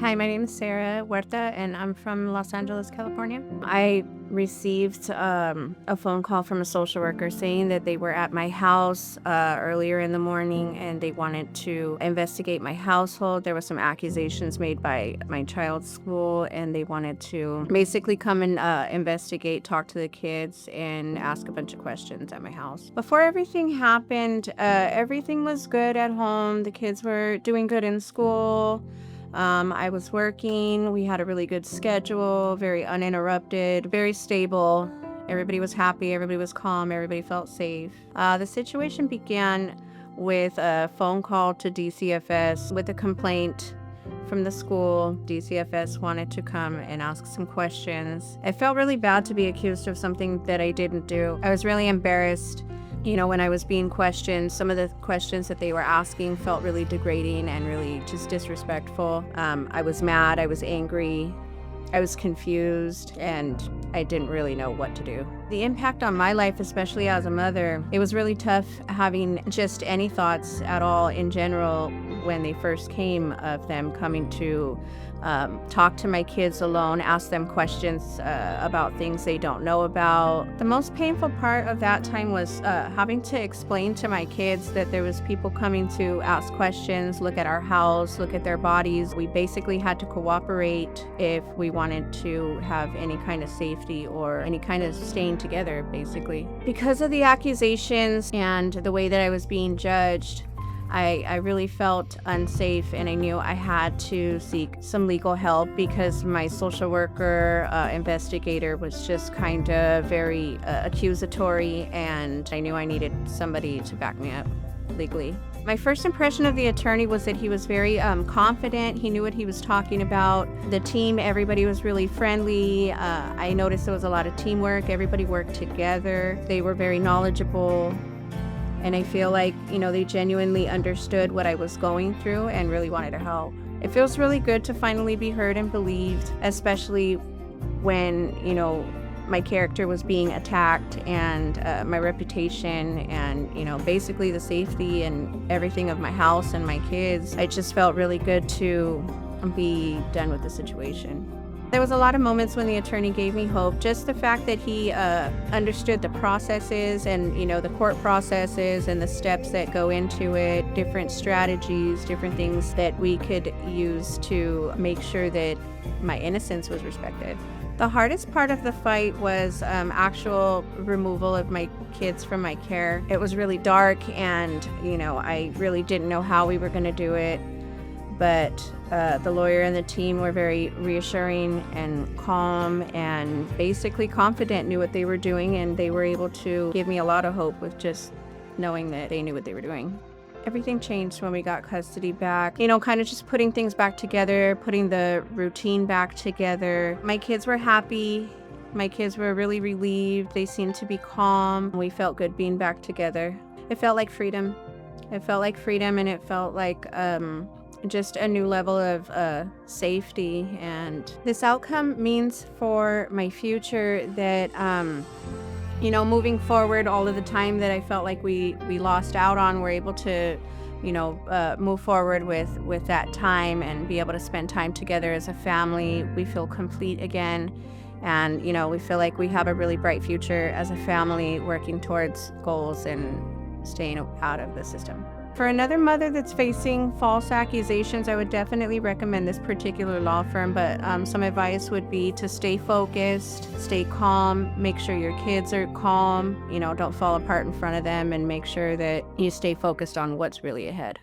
Hi, my name is Sarah Huerta, and I'm from Los Angeles, California. I received a phone call from a social worker saying that they were at my house earlier in the morning and they wanted to investigate my household. There were some accusations made by my child's school, and they wanted to basically come and investigate, talk to the kids, and ask a bunch of questions at my house. Before everything happened, everything was good at home. The kids were doing good in school. I was working. We had a really good schedule, very uninterrupted, very stable. Everybody was happy. Everybody was calm. Everybody felt safe. The situation began with a phone call to DCFS with a complaint from the school. DCFS wanted to come and ask some questions. It felt really bad to be accused of something that I didn't do. I was really embarrassed. When I was being questioned, some of the questions that they were asking felt really degrading and really just disrespectful. I was mad, I was angry, I was confused, and I didn't really know what to do. The impact on my life, especially as a mother, it was really tough having just any thoughts at all in general when they first came, of them coming to talk to my kids alone, ask them questions about things they don't know about. The most painful part of that time was having to explain to my kids that there was people coming to ask questions, look at our house, look at their bodies. We basically had to cooperate if we wanted to have any kind of safety or any kind of staying together, basically. Because of the accusations and the way that I was being judged, I really felt unsafe, and I knew I had to seek some legal help because my social worker investigator was just kind of very accusatory, and I knew I needed somebody to back me up legally. My first impression of the attorney was that he was very confident. He knew what he was talking about. The team, everybody was really friendly. I noticed there was a lot of teamwork. Everybody worked together. They were very knowledgeable. And I feel like, they genuinely understood what I was going through and really wanted to help. It feels really good to finally be heard and believed, especially when, my character was being attacked and my reputation and, basically the safety and everything of my house and my kids. It just felt really good to be done with the situation. There was a lot of moments when the attorney gave me hope. Just the fact that he understood the processes and, the court processes and the steps that go into it, different strategies, different things that we could use to make sure that my innocence was respected. The hardest part of the fight was actual removal of my kids from my care. It was really dark and, I really didn't know how we were going to do it. But the lawyer and the team were very reassuring and calm and basically confident, knew what they were doing, and they were able to give me a lot of hope with just knowing that they knew what they were doing. Everything changed when we got custody back. Kind of just putting things back together, putting the routine back together. My kids were happy. My kids were really relieved. They seemed to be calm. We felt good being back together. It felt like freedom. It felt like freedom, and it felt like just a new level of safety. And this outcome means for my future that, moving forward, all of the time that I felt like we lost out on, we're able to, move forward with that time and be able to spend time together as a family. We feel complete again. And, we feel like we have a really bright future as a family working towards goals and staying out of the system. For another mother that's facing false accusations, I would definitely recommend this particular law firm, but some advice would be to stay focused, stay calm, make sure your kids are calm, don't fall apart in front of them, and make sure that you stay focused on what's really ahead.